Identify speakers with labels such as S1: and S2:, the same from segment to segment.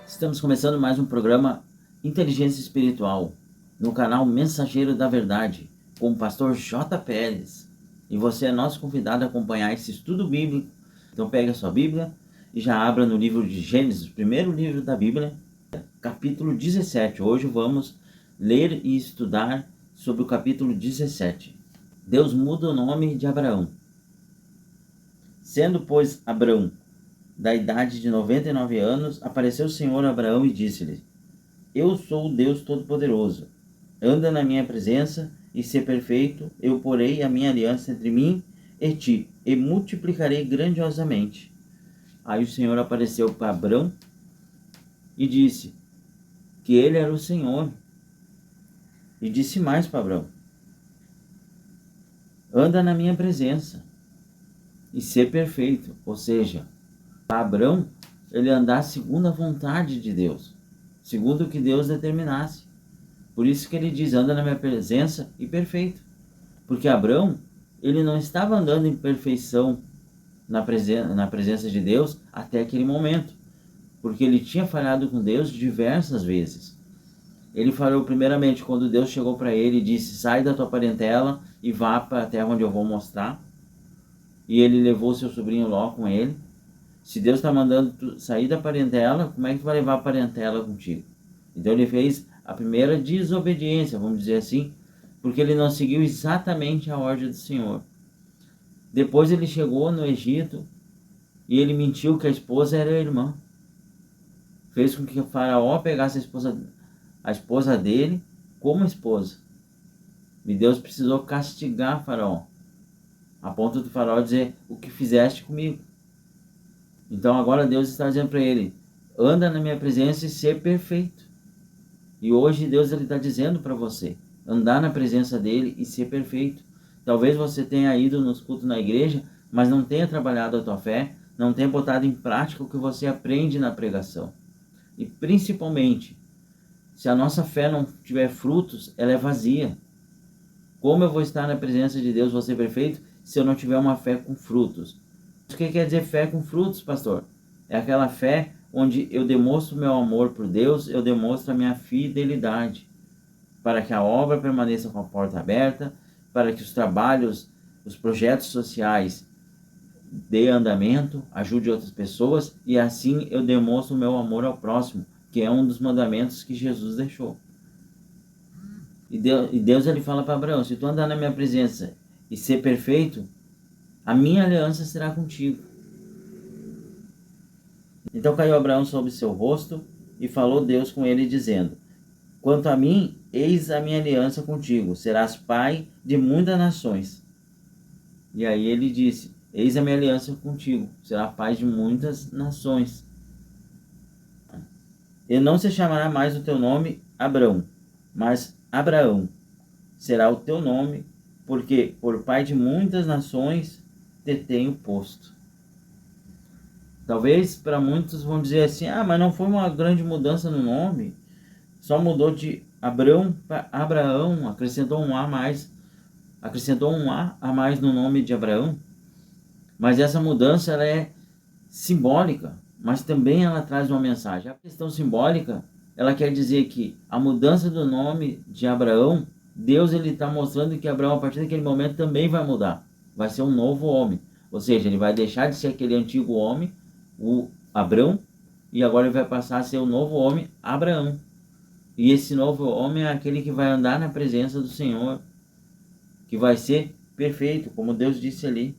S1: Estamos começando mais um programa Inteligência Espiritual no canal Mensageiro da Verdade com o pastor J. Pérez. E você é nosso convidado a acompanhar esse estudo bíblico. Então pegue a sua Bíblia e já abra no livro de Gênesis, o primeiro livro da Bíblia, capítulo 17. Hoje vamos ler e estudar sobre o capítulo 17. Deus muda o nome de Abraão. Sendo, pois, Abrão da idade de 99 anos, apareceu o Senhor a Abraão e disse-lhe: Eu sou o Deus Todo-Poderoso. Anda na minha presença e ser perfeito, eu porei a minha aliança entre mim e ti, e multiplicarei grandiosamente. Aí o Senhor apareceu para Abrão e disse que ele era o Senhor. E disse mais para Abrão: Anda na minha presença e ser perfeito. Ou seja, para Abrão, ele andar segundo a vontade de Deus, segundo o que Deus determinasse. Por isso que ele diz: anda na minha presença e perfeito. Porque Abrão, ele não estava andando em perfeição na presença de Deus até aquele momento, porque ele tinha falhado com Deus diversas vezes. Ele falou primeiramente quando Deus chegou para ele e disse: sai da tua parentela e vá para a terra onde eu vou mostrar. E ele levou seu sobrinho Ló com ele. Se Deus está mandando tu sair da parentela, como é que tu vai levar a parentela contigo? Então ele fez a primeira desobediência, vamos dizer assim, porque ele não seguiu exatamente a ordem do Senhor. Depois ele chegou no Egito e ele mentiu que a esposa era a irmã. Fez com que o faraó pegasse a esposa dele como esposa. E Deus precisou castigar o faraó, a ponto do faraó dizer: o que fizeste comigo? Então agora Deus está dizendo para ele: anda na minha presença e ser perfeito. E hoje Deus está dizendo para você: andar na presença dele e ser perfeito. Talvez você tenha ido nos cultos na igreja, mas não tenha trabalhado a tua fé, não tenha botado em prática o que você aprende na pregação. E principalmente, se a nossa fé não tiver frutos, ela é vazia. Como eu vou estar na presença de Deus, vou ser perfeito, se eu não tiver uma fé com frutos? O que quer dizer fé com frutos, pastor? É aquela fé onde eu demonstro meu amor por Deus, eu demonstro a minha fidelidade, para que a obra permaneça com a porta aberta, para que os trabalhos, os projetos sociais dê andamento, ajude outras pessoas, e assim eu demonstro o meu amor ao próximo, que é um dos mandamentos que Jesus deixou. E Deus ele fala para Abraão: se tu andar na minha presença e ser perfeito, a minha aliança será contigo. Então caiu Abraão sobre seu rosto e falou Deus com ele, dizendo: quanto a mim, eis a minha aliança contigo, serás pai de muitas nações. E aí ele disse: eis a minha aliança contigo, será pai de muitas nações. E não se chamará mais o teu nome Abrão, mas Abraão será o teu nome, porque por pai de muitas nações te tenho posto. Talvez para muitos vão dizer assim: mas não foi uma grande mudança no nome, só mudou de Abrão para Abraão, acrescentou um A a mais no nome de Abraão. Mas essa mudança ela é simbólica, mas também ela traz uma mensagem. A questão simbólica, ela quer dizer que a mudança do nome de Abraão, Deus ele está mostrando que Abraão, a partir daquele momento, também vai mudar. Vai ser um novo homem. Ou seja, ele vai deixar de ser aquele antigo homem, o Abrão, e agora ele vai passar a ser o novo homem, Abraão. E esse novo homem é aquele que vai andar na presença do Senhor, que vai ser perfeito, como Deus disse ali.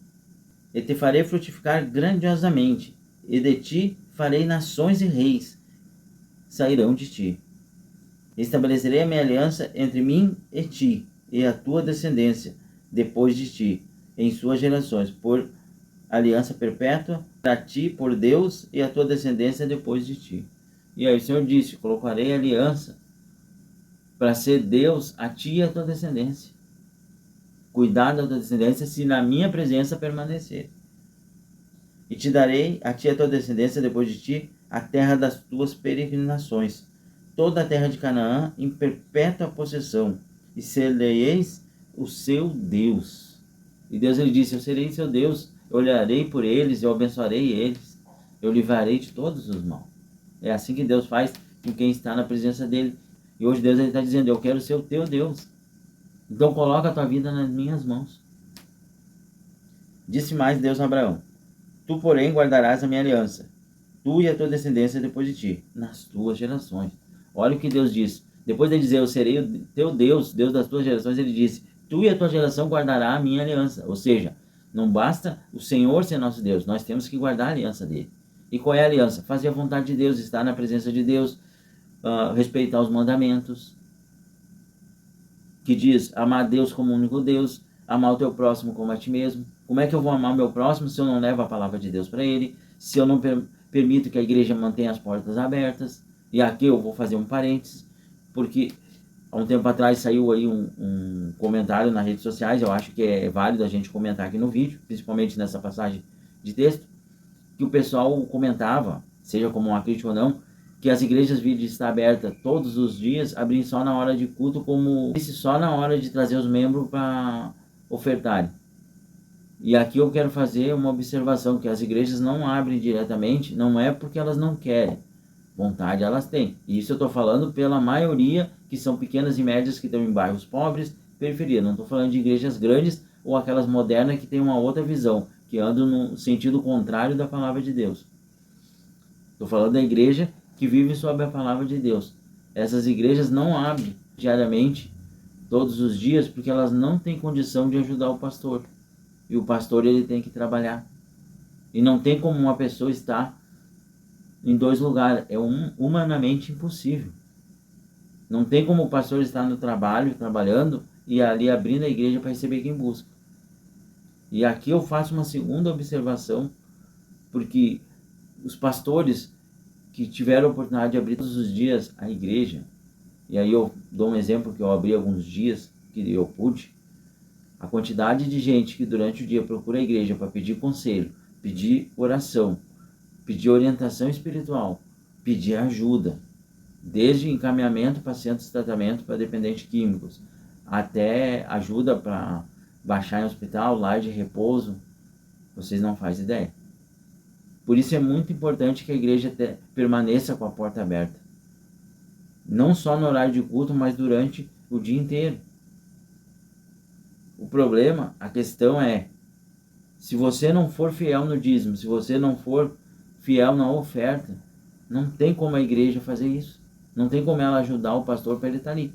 S1: E te farei frutificar grandiosamente, e de ti farei nações e reis sairão de ti. Estabelecerei a minha aliança entre mim e ti, e a tua descendência depois de ti, em suas gerações, por aliança perpétua, para ti por Deus, e a tua descendência depois de ti. E aí o Senhor disse: colocarei aliança para ser Deus a ti e a tua descendência. Cuidar da tua descendência se na minha presença permanecer. E te darei a ti e a tua descendência depois de ti a terra das tuas peregrinações, toda a terra de Canaã em perpétua possessão, e ser-lhe-eis o seu Deus. E Deus ele disse: eu serei seu Deus, eu olharei por eles, eu abençoarei eles, eu livrarei de todos os maus. É assim que Deus faz com quem está na presença dele. E hoje Deus está dizendo, eu quero ser o teu Deus. Então coloca a tua vida nas minhas mãos. Disse mais Deus a Abraão, tu, porém, guardarás a minha aliança, tu e a tua descendência depois de ti, nas tuas gerações. Olha o que Deus diz. Depois de dizer, eu serei o teu Deus, Deus das tuas gerações, ele disse, tu e a tua geração guardará a minha aliança. Ou seja, não basta o Senhor ser nosso Deus, nós temos que guardar a aliança dele. E qual é a aliança? Fazer a vontade de Deus, estar na presença de Deus, respeitar os mandamentos, que diz amar a Deus como único Deus, amar o teu próximo como a ti mesmo. Como é que eu vou amar o meu próximo se eu não levo a palavra de Deus para ele? Se eu não permito que a igreja mantenha as portas abertas? E aqui eu vou fazer um parênteses, porque há um tempo atrás saiu aí um comentário nas redes sociais, eu acho que é válido a gente comentar aqui no vídeo, principalmente nessa passagem de texto, que o pessoal comentava, seja como uma crítica ou não, que as igrejas deviam estar abertas todos os dias, abrindo só na hora de culto, como se só na hora de trazer os membros para ofertarem. E aqui eu quero fazer uma observação, que as igrejas não abrem diretamente, não é porque elas não querem, vontade elas têm. E isso eu estou falando pela maioria, que são pequenas e médias, que estão em bairros pobres, periferia. Não estou falando de igrejas grandes ou aquelas modernas que têm uma outra visão, que andam no sentido contrário da palavra de Deus. Estou falando da igreja que vive sob a palavra de Deus. Essas igrejas não abrem diariamente, todos os dias, porque elas não têm condição de ajudar o pastor. E o pastor ele tem que trabalhar. E não tem como uma pessoa estar em dois lugares. É humanamente impossível. Não tem como o pastor estar no trabalho, trabalhando, e ali abrindo a igreja para receber quem busca. E aqui eu faço uma segunda observação, porque os pastores que tiveram a oportunidade de abrir todos os dias a igreja, e aí eu dou um exemplo que eu abri alguns dias, que eu pude, a quantidade de gente que durante o dia procura a igreja para pedir conselho, pedir oração, pedir orientação espiritual, pedir ajuda, desde encaminhamento para centros de tratamento para dependentes químicos, até ajuda para baixar em hospital, lar de repouso, vocês não fazem ideia. Por isso é muito importante que a igreja permaneça com a porta aberta. Não só no horário de culto, mas durante o dia inteiro. O problema, a questão é, se você não for fiel no dízimo, se você não for fiel na oferta, não tem como a igreja fazer isso. Não tem como ela ajudar o pastor para ele estar ali.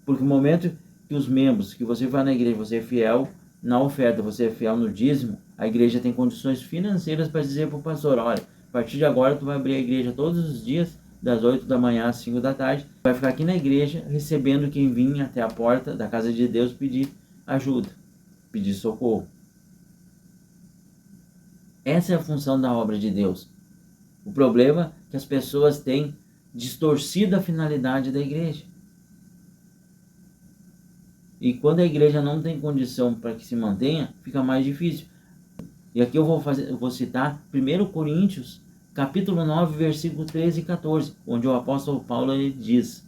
S1: Porque no momento que os membros, que você vai na igreja, você é fiel na oferta, você é fiel no dízimo, a igreja tem condições financeiras para dizer para o pastor, olha, a partir de agora tu vai abrir a igreja todos os dias, das 8 da manhã às 5 da tarde, vai ficar aqui na igreja recebendo quem vinha até a porta da casa de Deus pedir ajuda, pedir socorro. Essa é a função da obra de Deus. O problema é que as pessoas têm distorcido a finalidade da igreja. E quando a igreja não tem condição para que se mantenha, fica mais difícil. E aqui eu vou citar 1 Coríntios, capítulo 9, versículo 13 e 14, onde o apóstolo Paulo ele diz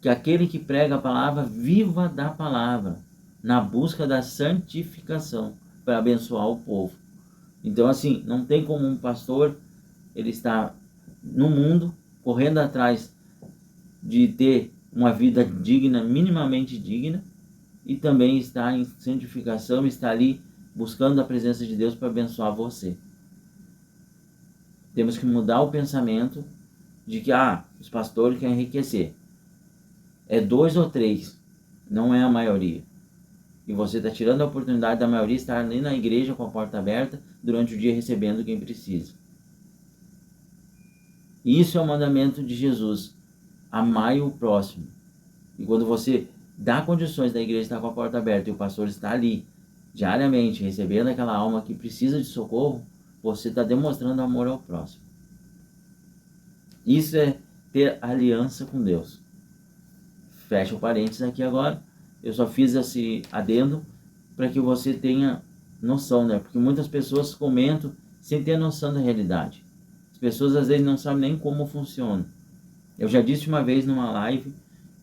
S1: que aquele que prega a palavra, viva da palavra, na busca da santificação, para abençoar o povo. Então assim, não tem como um pastor, ele está no mundo, correndo atrás de ter uma vida digna, minimamente digna, e também está em santificação, está ali buscando a presença de Deus para abençoar você. Temos que mudar o pensamento de que os pastores querem enriquecer. É 2 ou 3, não é a maioria. E você está tirando a oportunidade da maioria estar ali na igreja com a porta aberta durante o dia recebendo quem precisa. Isso é o mandamento de Jesus. Amai o próximo. E quando você dá condições da igreja estar com a porta aberta e o pastor está ali diariamente recebendo aquela alma que precisa de socorro, você está demonstrando amor ao próximo. Isso é ter aliança com Deus. Fecha o parênteses aqui agora. Eu só fiz esse adendo para que você tenha noção, né? Porque muitas pessoas comentam sem ter noção da realidade. As pessoas às vezes não sabem nem como funciona. Eu já disse uma vez numa live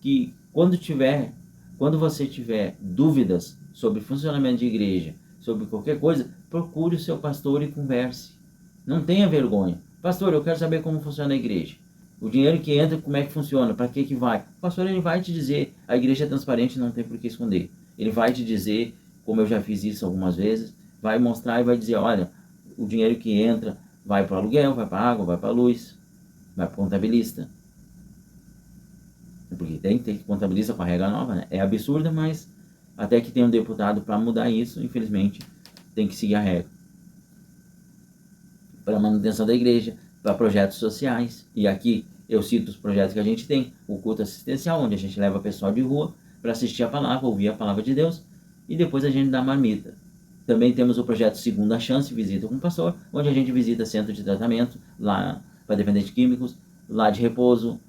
S1: que quando você tiver dúvidas sobre funcionamento de igreja, sobre qualquer coisa, procure o seu pastor e converse. Não tenha vergonha. Pastor, eu quero saber como funciona a igreja. O dinheiro que entra, como é que funciona? Para que vai? O pastor, ele vai te dizer. A igreja é transparente, não tem por que esconder. Ele vai te dizer, como eu já fiz isso algumas vezes, vai mostrar e vai dizer, olha, o dinheiro que entra vai para o aluguel, vai para a água, vai para a luz, vai para o contabilista. Porque tem que contabilista com a regra nova, né? É absurda, mas até que tem um deputado para mudar isso, infelizmente, tem que seguir a regra. Para a manutenção da igreja, para projetos sociais. E aqui eu cito os projetos que a gente tem. O culto assistencial, onde a gente leva pessoal de rua para assistir a palavra, ouvir a palavra de Deus, e depois a gente dá marmita. Também temos o projeto Segunda Chance, Visita com o Pastor, onde a gente visita centro de tratamento, lá para dependentes químicos, lá de repouso,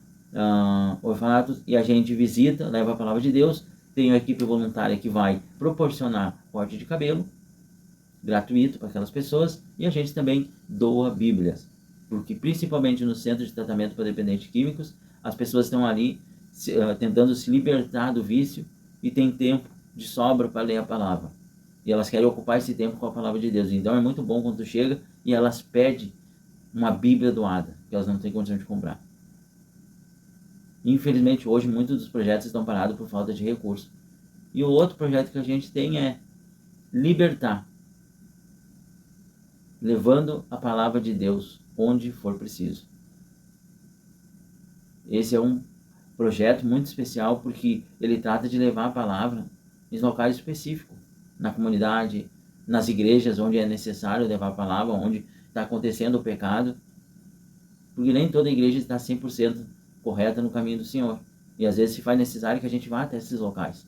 S1: orfanatos, e a gente visita, leva a palavra de Deus. Tem uma equipe voluntária que vai proporcionar corte de cabelo, gratuito para aquelas pessoas, e a gente também doa bíblias, porque principalmente no centro de tratamento para dependentes químicos, as pessoas estão ali tentando se libertar do vício e tem tempo de sobra para ler a palavra. E elas querem ocupar esse tempo com a palavra de Deus. Então é muito bom quando tu chega e elas pedem uma Bíblia doada, que elas não têm condição de comprar. Infelizmente hoje muitos dos projetos estão parados por falta de recursos. E o outro projeto que a gente tem é libertar, levando a palavra de Deus onde for preciso. Esse é um projeto muito especial porque ele trata de levar a palavra em locais específicos, na comunidade, nas igrejas onde é necessário levar a palavra, onde está acontecendo o pecado, porque nem toda igreja está 100% correta no caminho do Senhor. E às vezes se faz necessário que a gente vá até esses locais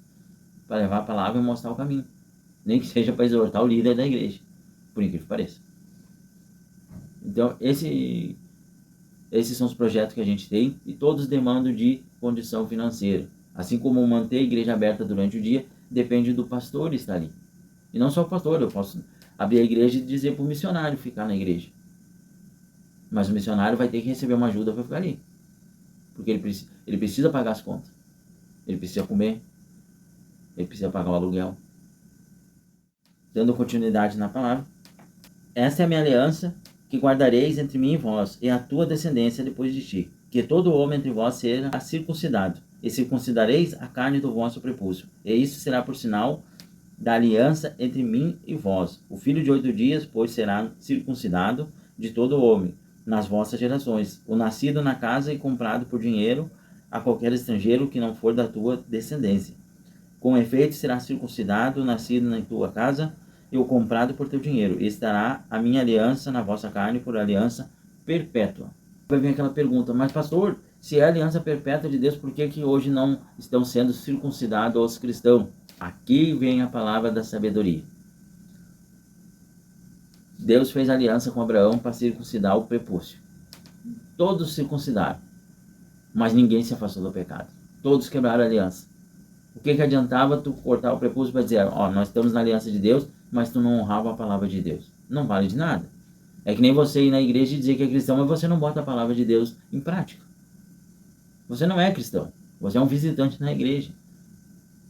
S1: para levar a palavra e mostrar o caminho, nem que seja para exortar o líder da igreja, por incrível que pareça. Então, esses são os projetos que a gente tem e todos demandam de condição financeira. Assim como manter a igreja aberta durante o dia, depende do pastor estar ali. E não só o pastor, eu posso abrir a igreja e dizer para o missionário ficar na igreja. Mas o missionário vai ter que receber uma ajuda para ficar ali. Porque ele precisa pagar as contas. Ele precisa comer. Ele precisa pagar o aluguel. Dando continuidade na palavra. Essa é a minha aliança que guardareis entre mim e vós, e a tua descendência depois de ti, que todo homem entre vós seja circuncidado, e circuncidareis a carne do vosso prepúcio, e isso será por sinal da aliança entre mim e vós. O filho de 8 dias, pois, será circuncidado de todo homem, nas vossas gerações, o nascido na casa e comprado por dinheiro a qualquer estrangeiro que não for da tua descendência. Com efeito, será circuncidado o nascido na tua casa, e o comprado por teu dinheiro, e estará a minha aliança na vossa carne por aliança perpétua. Vai vir aquela pergunta, mas pastor, se é a aliança perpétua de Deus, por que hoje não estão sendo circuncidados os cristãos? Aqui vem a palavra da sabedoria. Deus fez aliança com Abraão para circuncidar o prepúcio. Todos circuncidaram, mas ninguém se afastou do pecado. Todos quebraram a aliança. O que adiantava tu cortar o prepúcio para dizer, nós estamos na aliança de Deus, mas tu não honrava a palavra de Deus? Não vale de nada. É que nem você ir na igreja e dizer que é cristão, mas você não bota a palavra de Deus em prática. Você não é cristão. Você é um visitante na igreja.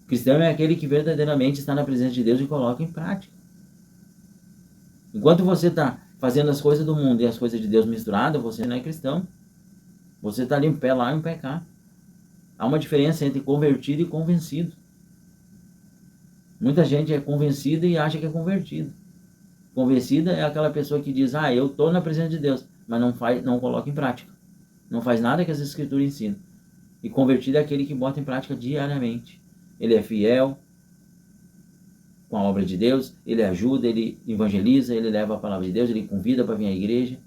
S1: Cristão é aquele que verdadeiramente está na presença de Deus e coloca em prática. Enquanto você está fazendo as coisas do mundo e as coisas de Deus misturadas, você não é cristão. Você está ali em pé lá e em pé cá. Há uma diferença entre convertido e convencido. Muita gente é convencida e acha que é convertido. Convencida é aquela pessoa que diz, eu estou na presença de Deus, mas não coloca em prática. Não faz nada que as escrituras ensinam. E convertido é aquele que bota em prática diariamente. Ele é fiel com a obra de Deus, ele ajuda, ele evangeliza, ele leva a palavra de Deus, ele convida para vir à igreja.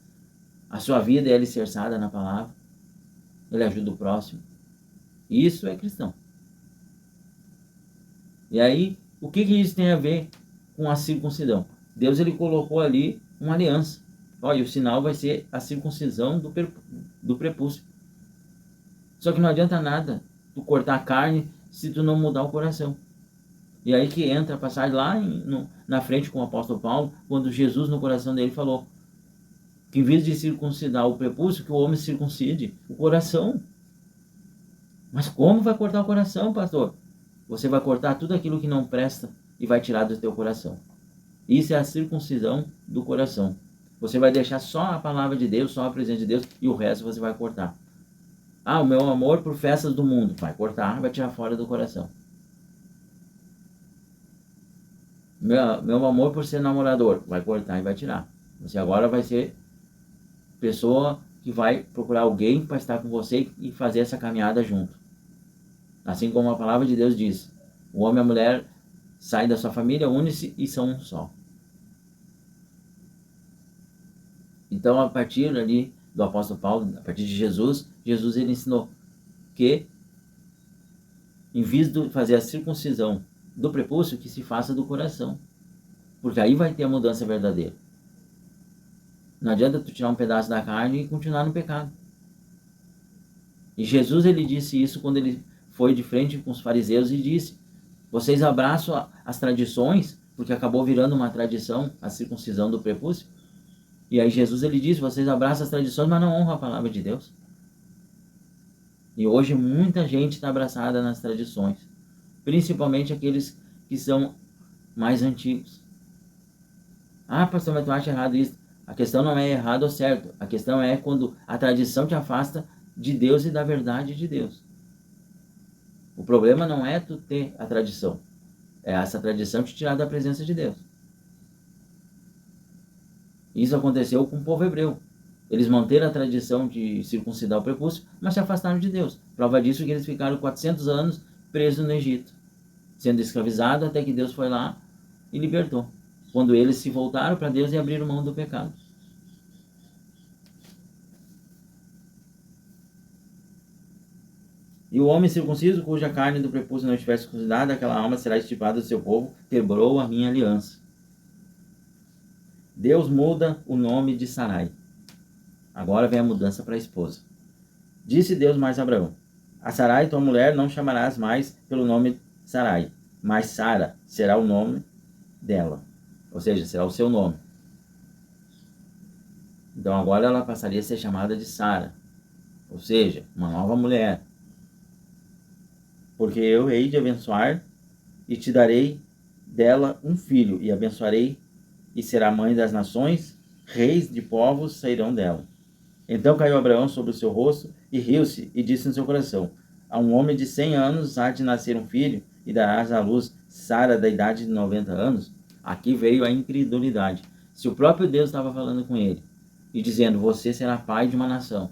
S1: A sua vida é alicerçada na palavra. Ele ajuda o próximo. Isso é cristão. E aí, o que isso tem a ver com a circuncisão? Deus ele colocou ali uma aliança. Olha, o sinal vai ser a circuncisão do prepúcio. Só que não adianta nada tu cortar a carne se tu não mudar o coração. E aí que entra a passagem lá na frente com o apóstolo Paulo, quando Jesus no coração dele falou que em vez de circuncidar o prepúcio, que o homem circuncide o coração. Mas como vai cortar o coração, pastor? Você vai cortar tudo aquilo que não presta e vai tirar do teu coração. Isso é a circuncisão do coração. Você vai deixar só a palavra de Deus, só a presença de Deus, e o resto você vai cortar. Ah, o meu amor por festas do mundo. Vai cortar, vai tirar fora do coração. Meu amor por ser namorador. Vai cortar e vai tirar. Você agora vai ser pessoa que vai procurar alguém para estar com você e fazer essa caminhada junto. Assim como a palavra de Deus diz. O homem e a mulher saem da sua família, unem-se e são um só. Então, a partir ali do apóstolo Paulo, a partir de Jesus, ele ensinou que, em vez de fazer a circuncisão do prepúcio, que se faça do coração. Porque aí vai ter a mudança verdadeira. Não adianta tu tirar um pedaço da carne e continuar no pecado. E Jesus, ele disse isso quando ele foi de frente com os fariseus e disse: vocês abraçam as tradições, porque acabou virando uma tradição a circuncisão do prepúcio. E aí Jesus, ele disse: vocês abraçam as tradições, mas não honram a palavra de Deus. E hoje muita gente está abraçada nas tradições, principalmente aqueles que são mais antigos. Ah, pastor, mas tu acha errado isso? A questão não é errado ou certo. A questão é quando a tradição te afasta de Deus e da verdade de Deus. O problema não é tu ter a tradição. É essa tradição te tirar da presença de Deus. Isso aconteceu com o povo hebreu. Eles manteram a tradição de circuncidar o prepúcio, mas se afastaram de Deus. Prova disso é que eles ficaram 400 anos presos no Egito, sendo escravizados até que Deus foi lá e libertou. Quando eles se voltaram para Deus e abriram mão do pecado. E o homem circunciso, cuja carne do prepúcio não estiver circuncidada, aquela alma será extirpada do seu povo, quebrou a minha aliança. Deus muda o nome de Sarai. Agora vem a mudança para a esposa. Disse Deus mais a Abraão: a Sarai, tua mulher, não chamarás mais pelo nome Sarai, mas Sara será o nome dela. Ou seja, será o seu nome. Então agora ela passaria a ser chamada de Sara. Ou seja, uma nova mulher. Porque eu hei de abençoar e te darei dela um filho, e abençoarei, e será mãe das nações, reis de povos sairão dela. Então caiu Abraão sobre o seu rosto e riu-se, e disse no seu coração: a um homem de 100 anos há de nascer um filho, e darás à luz Sara da idade de 90 anos? Aqui veio a incredulidade. Se o próprio Deus estava falando com ele, e dizendo: você será pai de uma nação,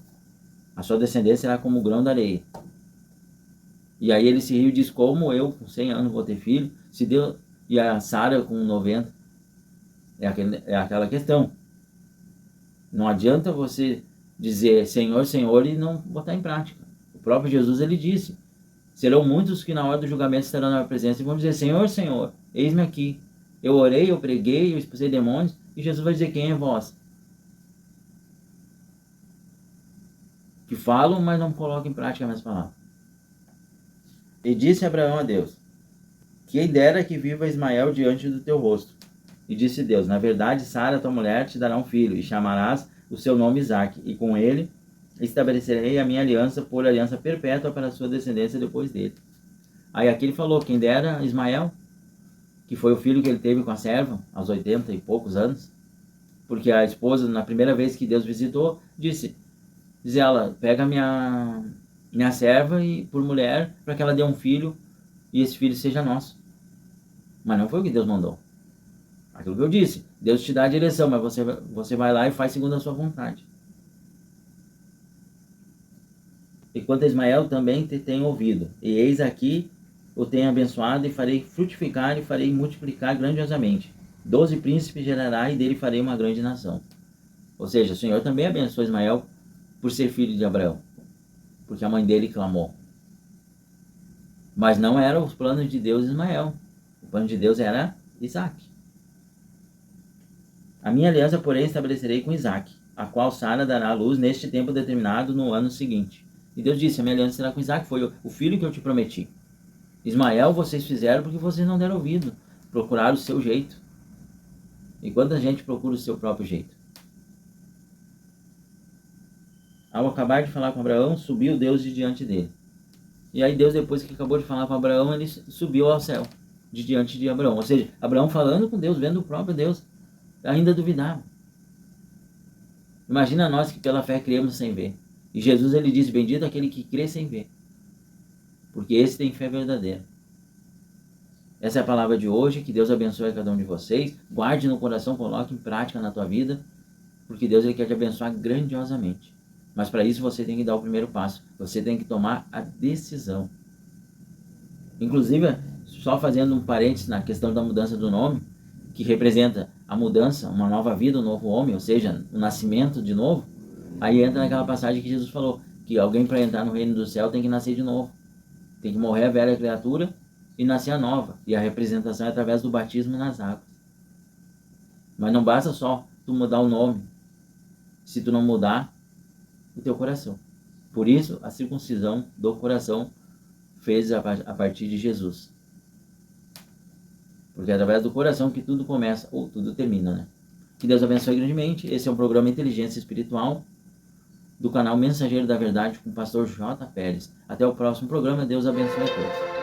S1: a sua descendência será como o grão da areia. E aí ele se riu e disse: como eu com 100 anos vou ter filho? Se Deus... E a Sara com 90. É aquela questão. Não adianta você dizer Senhor, Senhor e não botar em prática. O próprio Jesus, ele disse: serão muitos que na hora do julgamento estarão na minha presença e vão dizer: Senhor, Senhor, eis-me aqui. Eu orei, eu preguei, eu expulsei demônios. E Jesus vai dizer: quem é vós? Que falam, mas não colocam em prática as minhas palavras. E disse Abraão a Deus: quem dera que viva Ismael diante do teu rosto. E disse Deus: na verdade, Sara, tua mulher, te dará um filho, e chamarás o seu nome Isaque, e com ele estabelecerei a minha aliança por aliança perpétua para a sua descendência depois dele. Aí aqui ele falou: quem dera Ismael, que foi o filho que ele teve com a serva, aos 80 e poucos anos, porque a esposa, na primeira vez que Deus visitou, diz ela: pega minha serva e por mulher, para que ela dê um filho, e esse filho seja nosso. Mas não foi o que Deus mandou. Aquilo que eu disse: Deus te dá a direção, mas você vai lá e faz segundo a sua vontade. E quanto a Ismael, também te tenho ouvido, e eis aqui o tenho abençoado, e farei frutificar, e farei multiplicar grandiosamente. 12 príncipes gerará, e dele farei uma grande nação. Ou seja, o Senhor também abençoou Ismael por ser filho de Abraão, porque a mãe dele clamou. Mas não eram os planos de Deus Ismael. O plano de Deus era Isaque. A minha aliança, porém, estabelecerei com Isaque, a qual Sara dará à luz neste tempo determinado no ano seguinte. E Deus disse: a minha aliança será com Isaque, foi o filho que eu te prometi. Ismael vocês fizeram porque vocês não deram ouvido, procuraram o seu jeito. E quanta gente procura o seu próprio jeito? Ao acabar de falar com Abraão, subiu Deus de diante dele. E aí Deus, depois que acabou de falar com Abraão, ele subiu ao céu, de diante de Abraão. Ou seja, Abraão falando com Deus, vendo o próprio Deus, ainda duvidava. Imagina nós que pela fé criamos sem ver. E Jesus ele diz, bendito aquele que crê sem ver. Porque esse tem fé verdadeira. Essa é a palavra de hoje. Que Deus abençoe cada um de vocês. Guarde no coração, coloque em prática na tua vida. Porque Deus ele quer te abençoar grandiosamente. Mas para isso você tem que dar o primeiro passo. Você tem que tomar a decisão. Inclusive, só fazendo um parênteses na questão da mudança do nome, que representa a mudança, uma nova vida, um novo homem, ou seja, o nascimento de novo. Aí entra naquela passagem que Jesus falou, que alguém para entrar no reino do céu tem que nascer de novo. Tem que morrer a velha criatura e nascer a nova. E a representação é através do batismo nas águas. Mas não basta só tu mudar o nome, se tu não mudar o teu coração. Por isso, a circuncisão do coração fez a partir de Jesus. Porque é através do coração que tudo começa, ou tudo termina, né? Que Deus abençoe grandemente. Esse é o programa Inteligência Espiritual do canal Mensageiro da Verdade com o pastor J. Pérez. Até o próximo programa. Deus abençoe a todos.